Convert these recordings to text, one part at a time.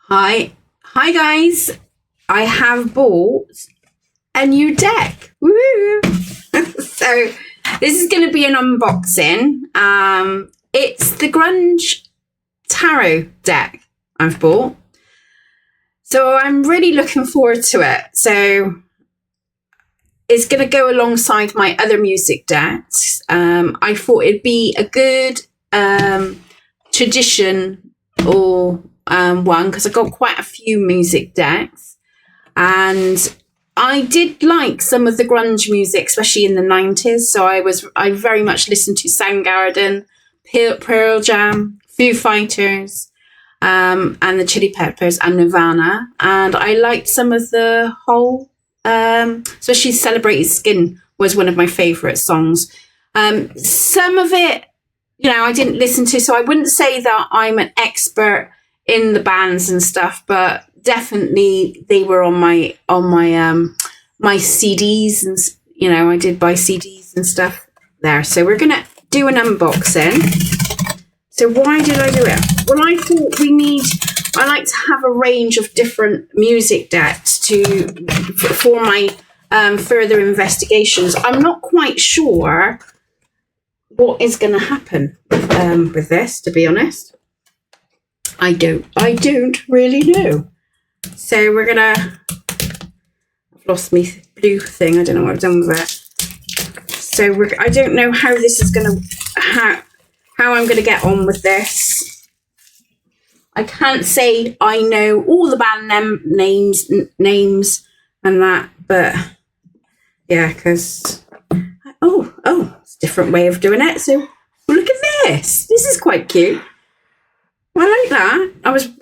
Hi guys. I have bought a new deck. Woo! So this is going to be an unboxing. It's the Grunge Tarot deck I've bought. So I'm really looking forward to it. So it's going to go alongside my other music decks. I thought it'd be a good tradition or one, because I got quite a few music decks, and I did like some of the grunge music, especially in the 90s. So I very much listened to Soundgarden, Pearl Jam, Foo Fighters, and the Chili Peppers and Nirvana, and I liked some of the whole, especially Celebrated Skin was one of my favorite songs. Some of it, I didn't listen to, so I wouldn't say that I'm an expert in the bands and stuff, but definitely they were on my my CDs, and I did buy CDs and stuff there. So we're gonna do an unboxing. So why did I do it? Well, I thought I like to have a range of different music decks for my further investigations. I'm not quite sure what is going to happen with this, to be honest. I don't really know. So we're gonna. I've lost my blue thing. I don't know what I've done with it. So I don't know how this is gonna how I'm gonna get on with this. I can't say I know all the band names and that, but yeah, because it's a different way of doing it. So look at this. This is quite cute. I like that.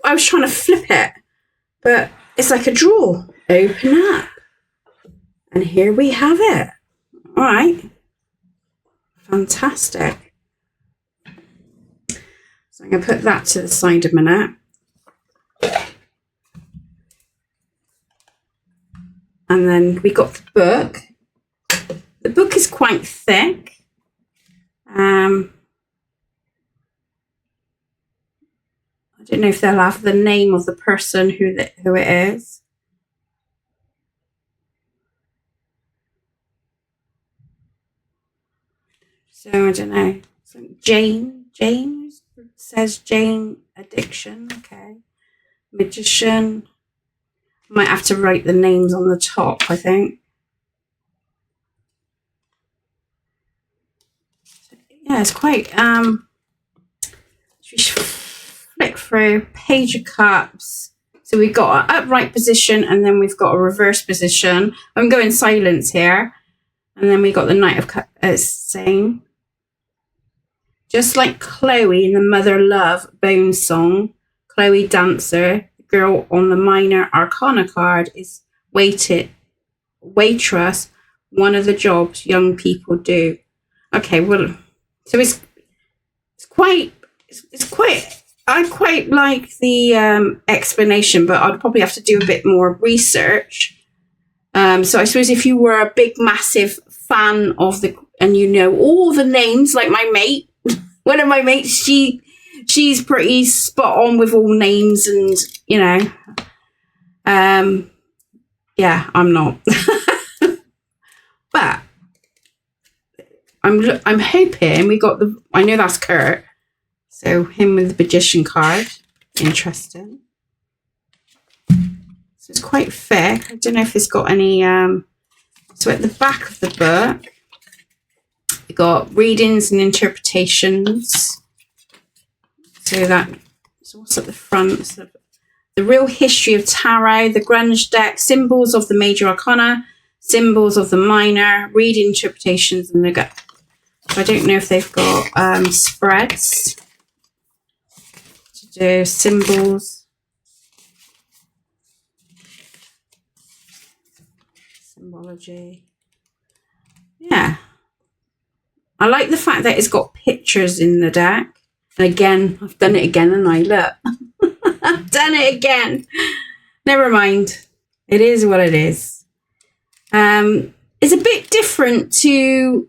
I was trying to flip it, but it's like a drawer. Open up. And here we have it. All right. Fantastic. So I'm going to put that to the side a minute. And then we got the book. The book is quite thick. I don't know if they'll have the name of the person who it is. So I don't know. So James says Jane Addiction. Okay. Magician. Might have to write the names on the top, I think. So, yeah, it's quite flick through. Page of Cups. So we've got an upright position, and then we've got a reverse position. I'm going silence here. And then we got the Knight of Cups saying, just like Chloe in the Mother Love Bone song, Chloe Dancer, the girl on the Minor Arcana card, is waitress, one of the jobs young people do. Okay, well, so it's quite. I quite like the explanation, but I'd probably have to do a bit more research. So I suppose if you were a big, massive fan of and you know all the names, like my mate, one of my mates, she's pretty spot on with all names, and yeah, I'm not. But I'm hoping we got I know that's Kurt. So him with the Magician card. Interesting. So it's quite thick. I don't know if it's got any... So at the back of the book, we got readings and interpretations. So what's at the front? So the real history of tarot, the grunge deck, symbols of the major arcana, symbols of the minor, reading interpretations, and they got... I don't know if they've got spreads to do symbols. Symbology. Yeah. I like the fact that it's got pictures in the deck. And again, I've done it again, and I look. I've done it again. Never mind. It is what it is. It's a bit different to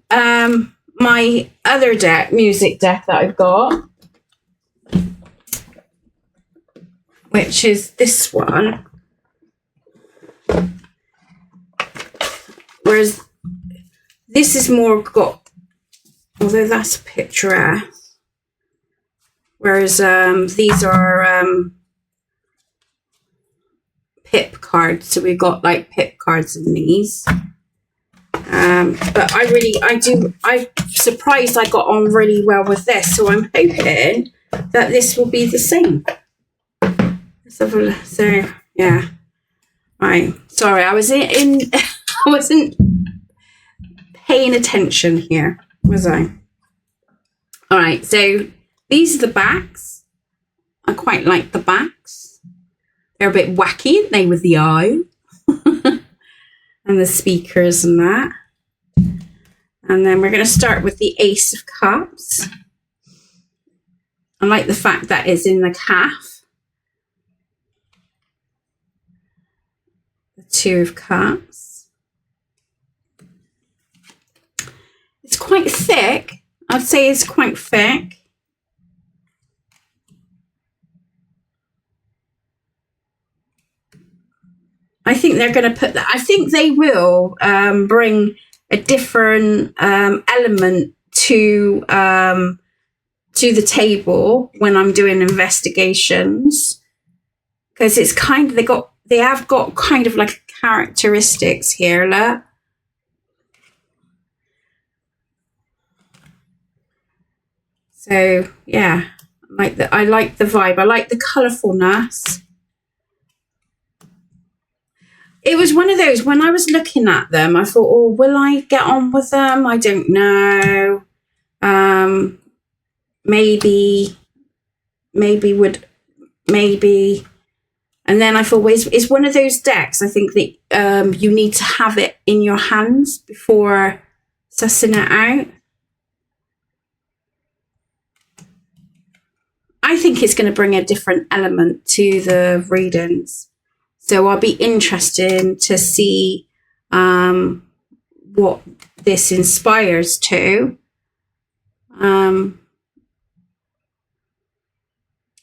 my other music deck that I've got, which is this one. Whereas this is more got, although that's a picturesque. Whereas these are pip cards. So we've got like pip cards in these. But I'm surprised I got on really well with this. So I'm hoping that this will be the same. So yeah. Right. Sorry, I was I wasn't paying attention here, was I? All right, so these are the backs. I quite like the backs. They're a bit wacky, aren't they, with the eye and the speakers and that. And then we're going to start with the Ace of Cups. I like the fact that it's in the calf. The Two of Cups. It's quite thick. I'd say it's quite thick. I think they're going to put that. I think they will bring a different element to the table when I'm doing investigations, because it's kind of they have got kind of like characteristics here. Look. So yeah, I like the vibe. I like the colourfulness. It was one of those, when I was looking at them, I thought, oh, will I get on with them? I don't know. Maybe. And then I thought, well, it's one of those decks, I think that you need to have it in your hands before sussing it out. I think it's going to bring a different element to the readings. So I'll be interested to see what this inspires to. I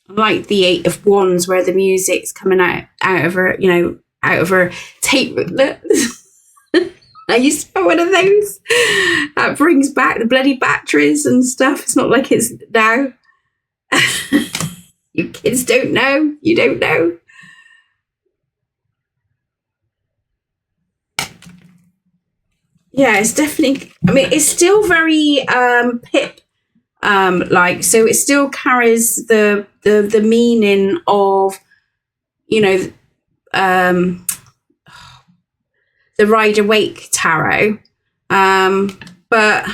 like the Eight of Wands, where the music's coming out of her, out of her tape. I used to have one of those. That brings back the bloody batteries and stuff. It's not like it's now. You kids don't know. You don't know. Yeah, it's definitely, I mean, it's still very pip like, so it still carries the meaning of, the Rider-Waite tarot. But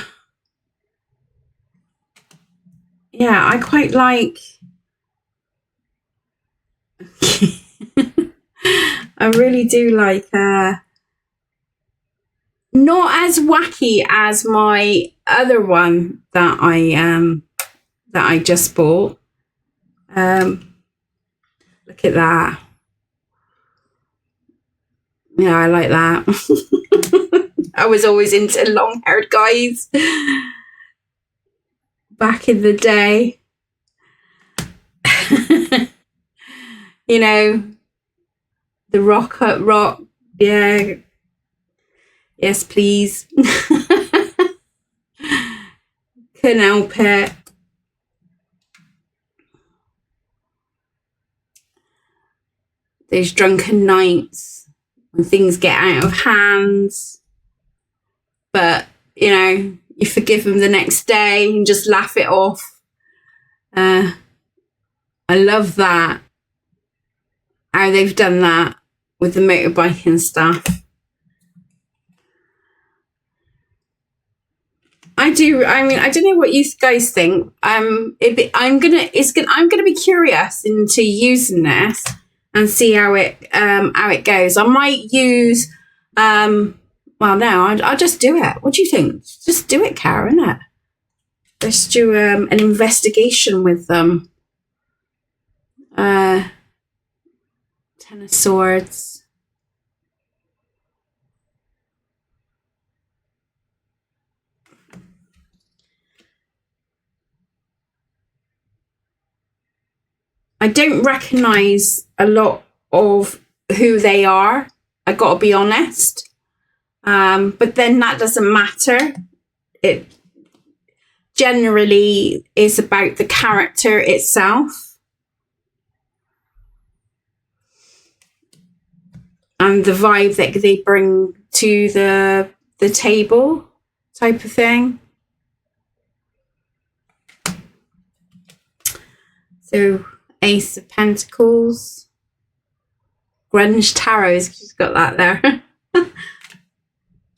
yeah, I quite like I really do like not as wacky as my other one that I just bought. Look at that. Yeah, I like that. I was always into long-haired guys back in the day. The rock, yeah. Yes, please. Couldn't help it. Those drunken nights when things get out of hand. But, you forgive them the next day and just laugh it off. I love that. How they've done that with the motorbike and stuff. I do. I mean, I don't know what you guys think. I'm gonna be curious into using this and see how it goes. I might use. Well, no, I'll just do it. What do you think? Just do it, Karen. Innit? Let's do an investigation with them. Ten of Swords. I don't recognize a lot of who they are. I got to be honest. But then that doesn't matter. It generally is about the character itself and the vibe that they bring to the table, type of thing. So Ace of Pentacles, Grunge Tarot, she's got that there.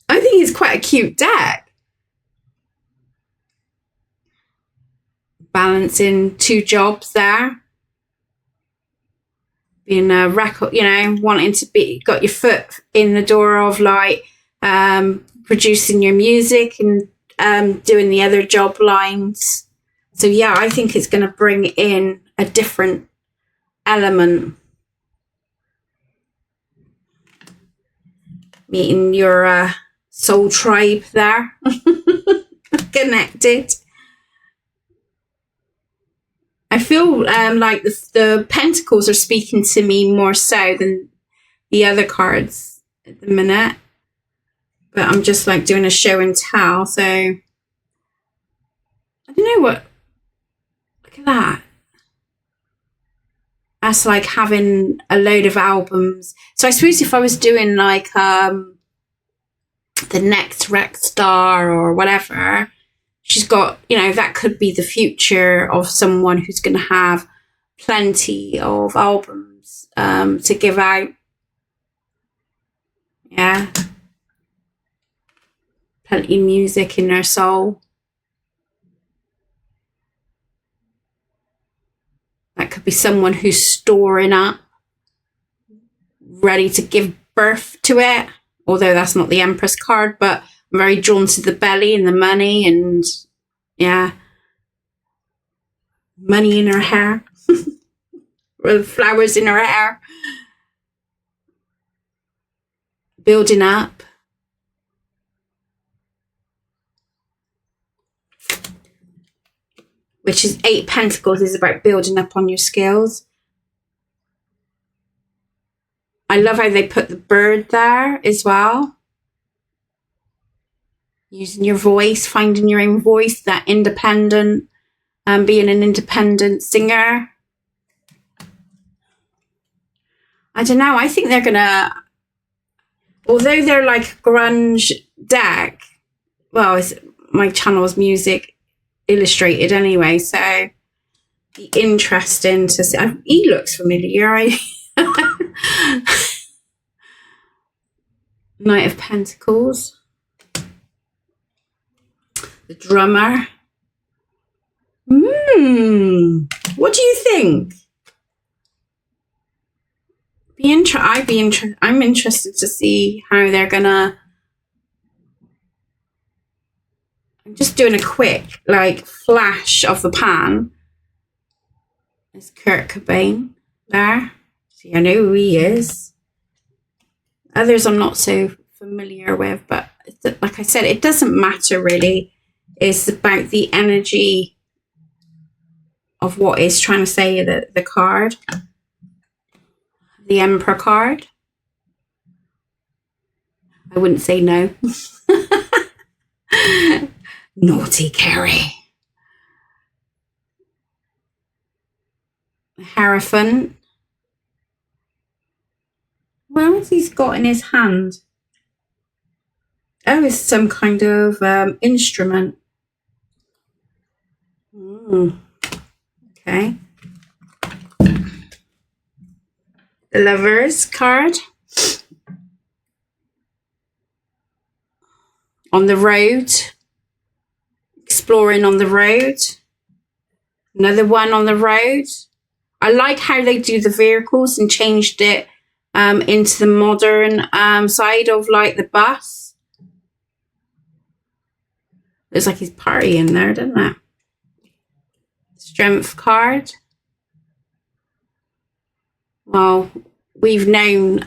I think it's quite a cute deck. Balancing two jobs there. Being a record, you know, wanting to be, got your foot in the door of like producing your music and doing the other job lines. So yeah, I think it's going to bring in a different element. Meeting your soul tribe there. Connected. I feel like the pentacles are speaking to me more so than the other cards at the minute. But I'm just like doing a show and tell. So I don't know what. Look at that. That's like having a load of albums. So I suppose if I was doing like the next rec star or whatever, she's got, you know, that could be the future of someone who's going to have plenty of albums to give out. Yeah. Plenty of music in their soul. That could be someone who's storing up, ready to give birth to it. Although that's not the Empress card, but I'm very drawn to the belly and the money and, yeah, money in her hair. Or flowers in her hair. Building up. Which is 8 Pentacles is about building up on your skills. I love how they put the bird there as well. Using your voice, finding your own voice, that independent, being an independent singer. I don't know, I think they're gonna, although they're like a grunge deck, well, my channel is music illustrated anyway, so be interesting to see. He looks familiar. Knight of Pentacles, the drummer. What do you think? I'm interested to see how they're gonna. I'm just doing a quick like flash of the pan. There's Kurt Cobain there. See, I know who he is. Others I'm not so familiar with, but like I said, it doesn't matter really. It's about the energy of what is trying to say the card. The Emperor card. I wouldn't say no. Naughty Carrie. The Hierophant. What has he got in his hand? Oh, it's some kind of instrument. Okay. The Lovers card. On the road. Exploring on the road. Another one on the road. I like how they do the vehicles and changed it into the modern side of like the bus. Looks like he's partying there, doesn't it? Strength card. Well, we've known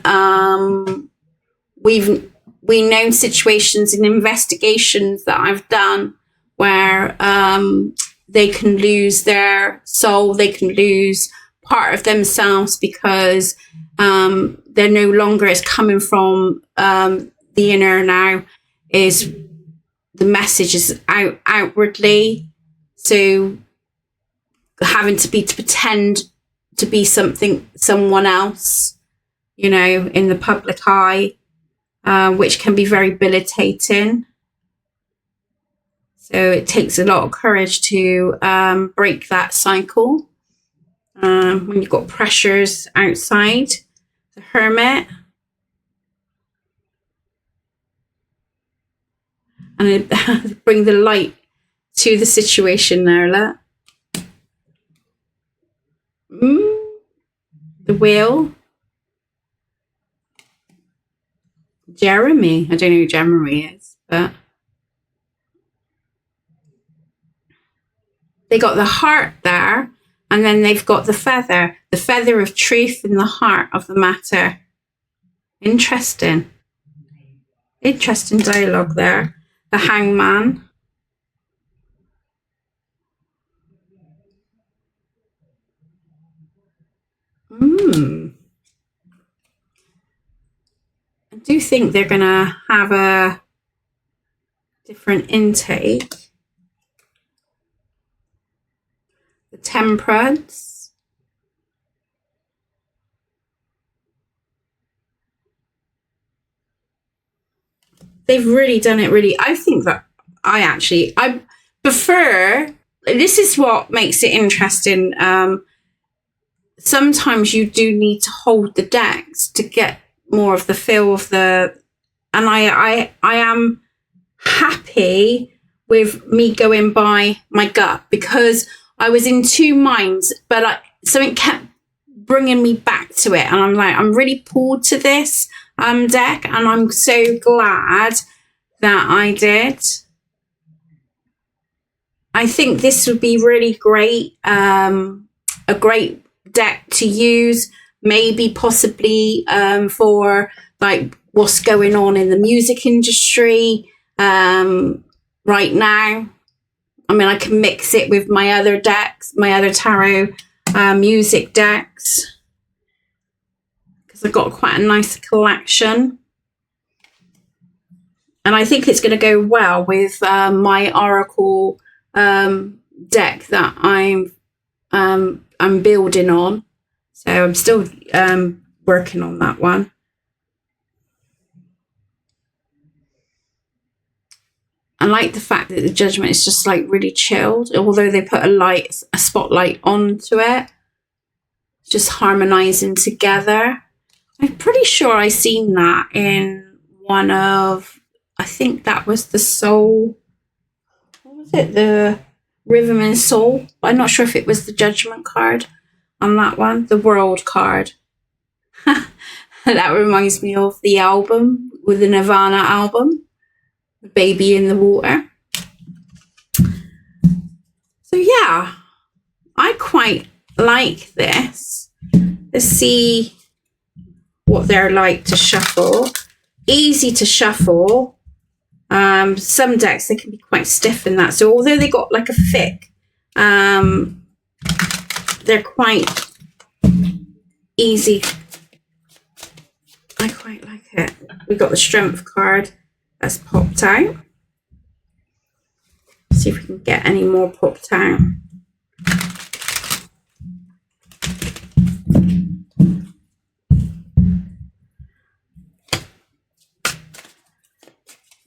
known situations and investigations that I've done where they can lose their soul, they can lose part of themselves because they're no longer, it's coming from the inner now, is the message is outwardly. So having to pretend to be someone else, you know, in the public eye, which can be very debilitating. So it takes a lot of courage to break that cycle. When you've got pressures outside, the Hermit. And it bring the light to the situation there, look. The Wheel. Jeremy. I don't know who Jeremy is, but they got the heart there, and then they've got the feather of truth in the heart of the matter. Interesting dialogue there. The Hangman. I do think they're going to have a different intake. The Temperance. They've really done it really. I think that I prefer, this is what makes it interesting. Sometimes you do need to hold the decks to get more of the feel of and I am happy with me going by my gut, because I was in two minds, but something kept bringing me back to it, and I'm like, I'm really pulled to this deck, and I'm so glad that I did. I think this would be really great, a great deck to use, maybe possibly for like what's going on in the music industry right now. I mean, I can mix it with my other decks, my other tarot music decks, because I've got quite a nice collection. And I think it's going to go well with my Oracle deck that I'm building on. So I'm still working on that one. I like the fact that the Judgment is just like really chilled, although they put a spotlight onto it, just harmonizing together. I'm pretty sure I seen that in one of, I think that was the Soul, what was it? The Rhythm and Soul. I'm not sure if it was the Judgment card on that one, the World card. That reminds me of the album, with the Nirvana album, Baby in the Water. So yeah, I quite like this. Let's see what they're like to shuffle. Easy to shuffle. Some decks, they can be quite stiff in that. So although they got like a thick, they're quite easy. I quite like it. We got the Strength card that's popped out. See if we can get any more popped out.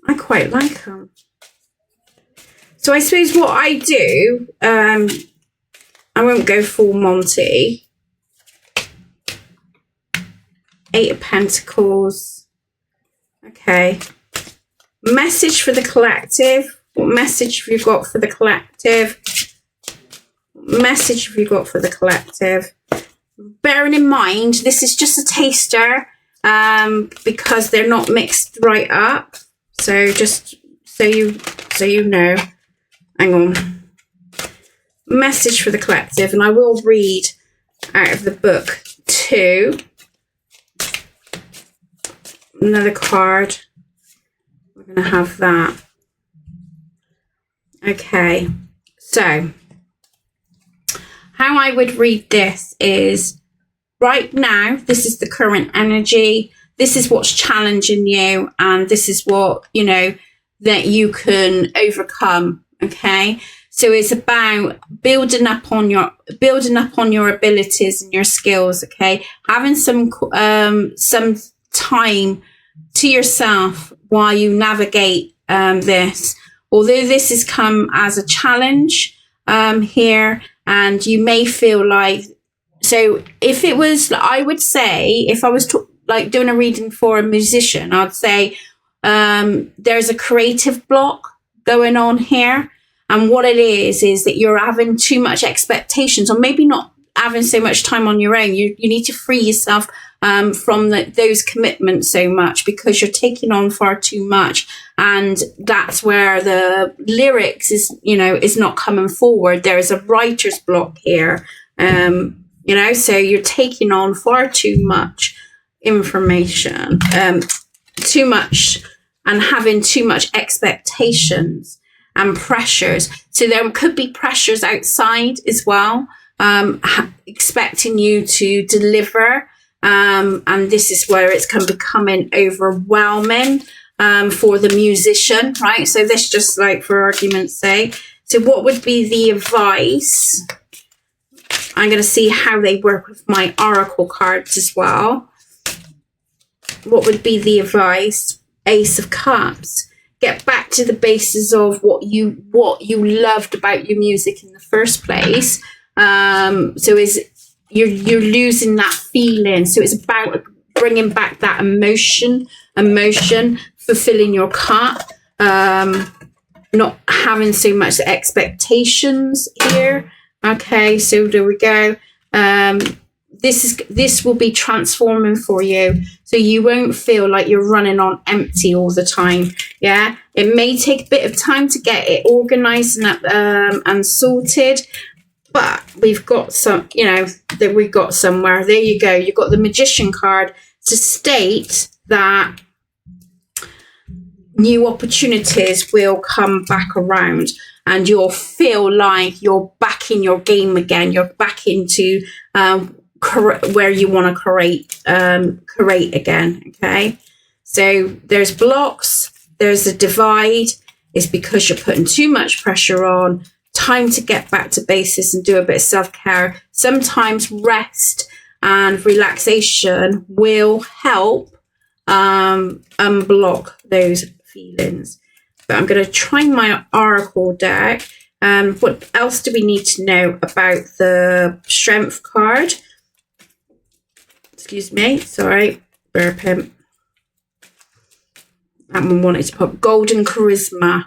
I quite like them. So I suppose what I do, I won't go full Monty. 8 of Pentacles. Okay. Message for the collective. What message have you got for the collective? What message have you got for the collective? Bearing in mind, this is just a taster, because they're not mixed right up. So just so you know. Hang on. Message for the collective, and I will read out of the book too. Another card. We're going to have that. Okay. So, how I would read this is, right now, this is the current energy. This is what's challenging you, and this is what, you know, that you can overcome. Okay. So it's about building up on your abilities and your skills. Okay. Having some time to yourself while you navigate this. Although this has come as a challenge here, and you may feel like, so if it was, I would say, if I was doing a reading for a musician, I'd say there's a creative block going on here. And what it is that you're having too much expectations, or maybe not having so much time on your own. You need to free yourself from those commitments so much, because you're taking on far too much. And that's where the lyrics is not coming forward. There is a writer's block here. So you're taking on far too much information, too much, and having too much expectations and pressures. So there could be pressures outside as well, expecting you to deliver. And this is where it's becoming overwhelming for the musician, right? So this, just like for argument's sake. So what would be the advice? I'm going to see how they work with my oracle cards as well. What would be the advice? Ace of Cups. Get back to the basis of what you loved about your music in the first place. So you're losing that feeling. So it's about bringing back that emotion, fulfilling your cup, not having so much expectations here. Okay, so there we go. This will be transforming for you, so you won't feel like you're running on empty all the time. Yeah, it may take a bit of time to get it organized and sorted, but we've got that we've got somewhere. There you go. You've got the Magician card to state that new opportunities will come back around, and you'll feel like you're back in your game again. You're back into where you want to create again. Okay, so there's blocks, there's a divide. It's because you're putting too much pressure on. Time to get back to basics and do a bit of self-care. Sometimes rest and relaxation will help unblock those feelings. But I'm going to try my oracle deck. What else do we need to know about the strength card? Excuse me, sorry, burping. That one wanted to pop. Golden charisma.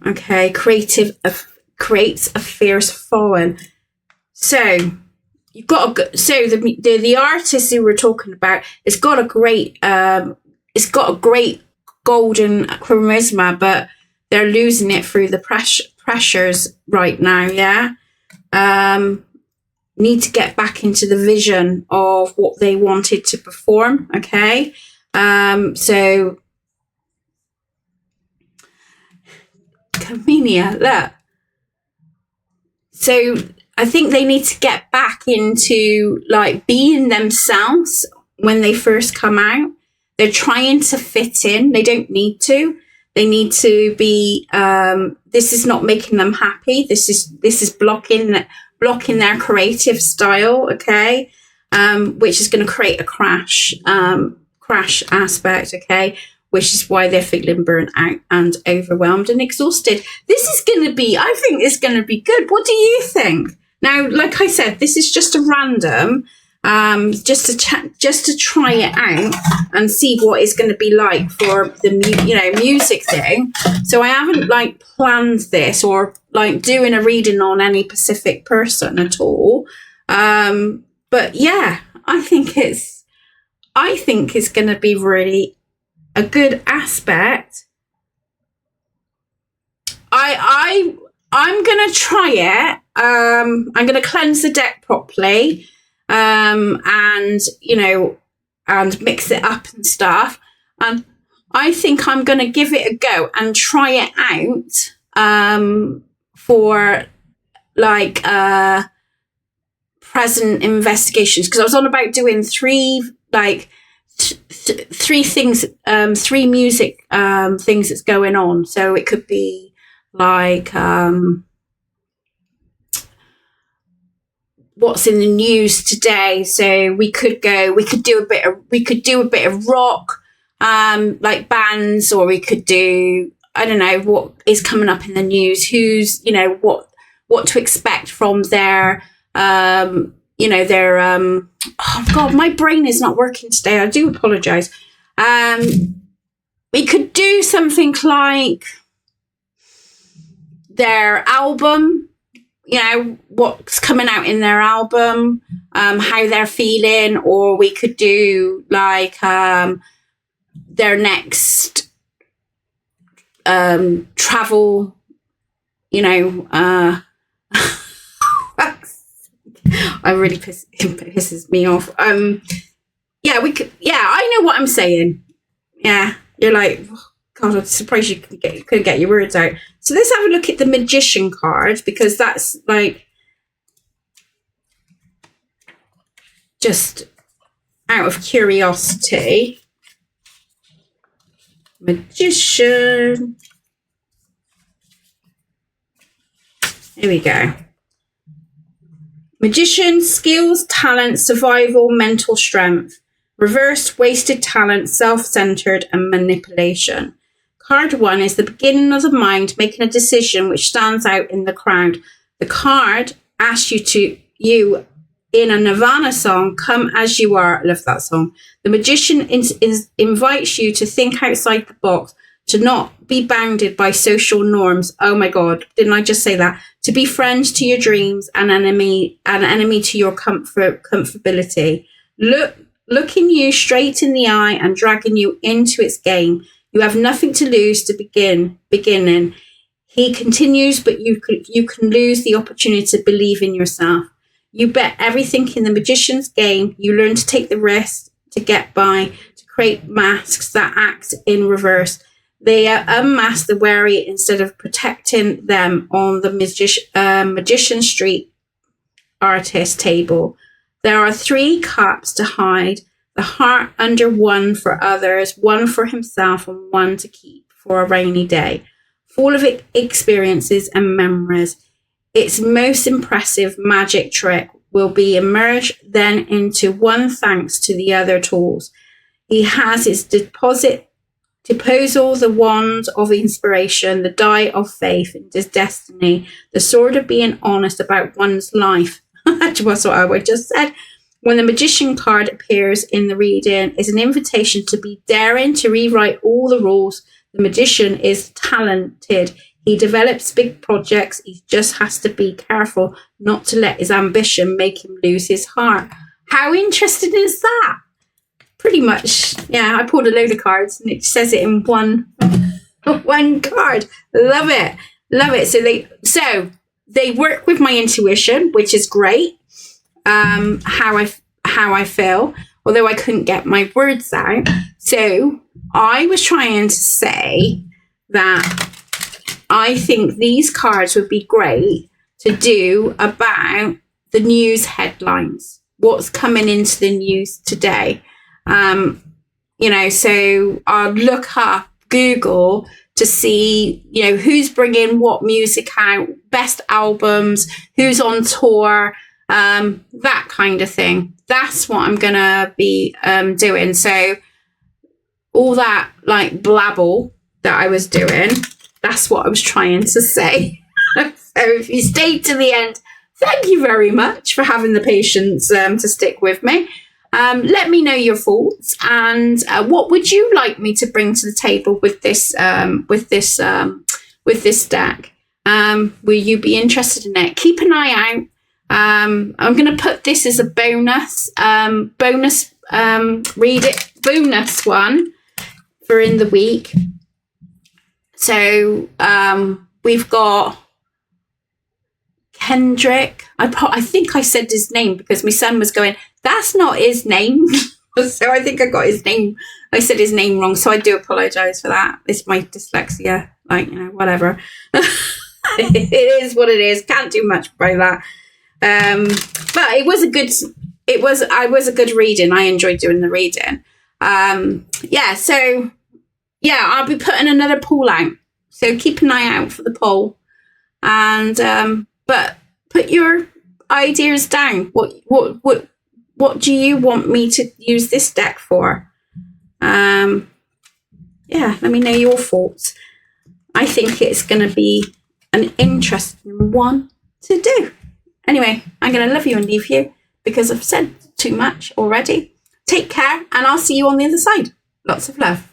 Okay, creates a fierce following. So you've got the artist who we're talking about has got a great golden charisma, but they're losing it through the pressures right now. Yeah. Need to get back into the vision of what they wanted to perform. Okay. So Camenia, look. So I think they need to get back into like being themselves when they first come out. They're trying to fit in. They don't need to. They need to be, this is not making them happy. This is blocking their creative style, okay? Which is going to create a crash aspect, okay? Which is why they're feeling burnt out and overwhelmed and exhausted. This is going to be, I think it's going to be good. What do you think? Now, like I said, this is just a random, just to try it out and see what it's going to be like for the music thing. So I haven't like planned this or like doing a reading on any specific person at all. But yeah, I think it's going to be really a good aspect. I'm going to try it. I'm going to cleanse the deck properly, and mix it up and stuff. And I think I'm going to give it a go and try it out, for like, present investigations, because I was on about doing three things, three music things that's going on. So it could be like what's in the news today. So we could do a bit of rock, like bands, or we could do, I don't know, what is coming up in the news, who's, what to expect from their oh God, my brain is not working today. I do apologize. We could do something like their album, what's coming out in their album, how they're feeling, or we could do like their next travel, I really pisses me off. I know what I'm saying. Yeah, you're like, oh, God, I'm surprised you couldn't get your words out. So let's have a look at the Magician card, because that's like just out of curiosity. Magician. Here we go. Magician, skills, talent, survival, mental strength. Reversed, wasted talent, self-centered, and manipulation. Card 1 is the beginning of the mind making a decision which stands out in the crowd. The card asks you in a Nirvana song, Come As You Are. I love that song. The Magician invites you to think outside the box, to not be bounded by social norms. Oh my God, didn't I just say that? To be friends to your dreams and enemy to your comfortability. Looking you straight in the eye and dragging you into its game. You have nothing to lose to beginning. He continues, but you can lose the opportunity to believe in yourself. You bet everything in the Magician's game. You learn to take the risk to get by, to create masks that act in reverse. They unmask the wary instead of protecting them on the Magician Street artist table. There are 3 cups to hide, the heart under one for others, one for himself, and one to keep for a rainy day. Full of experiences and memories. Its most impressive magic trick will be emerged then into one thanks to the other tools. He has his disposal, the wand of inspiration, the die of faith and his destiny, the sword of being honest about one's life. That's what I just said. When the Magician card appears in the reading, is an invitation to be daring to rewrite all the rules. The Magician is talented. He develops big projects. He just has to be careful not to let his ambition make him lose his heart. How interesting is that? Pretty much, yeah, I pulled a load of cards and it says it in one card. Love it. So they work with my intuition, which is great. How I feel, although I couldn't get my words out. So I was trying to say that I think these cards would be great to do about the news headlines, what's coming into the news today. So I'll look up Google to see, who's bringing what music out, best albums, who's on tour, that kind of thing. That's what I'm going to be doing. So all that like blabble that I was doing, that's what I was trying to say. So if you stayed to the end, thank you very much for having the patience to stick with me. Let me know your thoughts and what would you like me to bring to the table with this deck. Will you be interested in it? Keep an eye out. I'm going to put this as a bonus one for in the week. So we've got Kendrick. I think I said his name because my son was going, that's not his name. So I think I got his name. I said his name wrong. So I do apologize for that. It's my dyslexia. Whatever. It is what it is. Can't do much by that. But it was a good. I was a good reading. I enjoyed doing the reading. So I'll be putting another poll out. So keep an eye out for the poll, and but put your ideas down. What do you want me to use this deck for? Let me know your thoughts. I think it's going to be an interesting one to do. Anyway, I'm going to love you and leave you because I've said too much already. Take care, and I'll see you on the other side. Lots of love.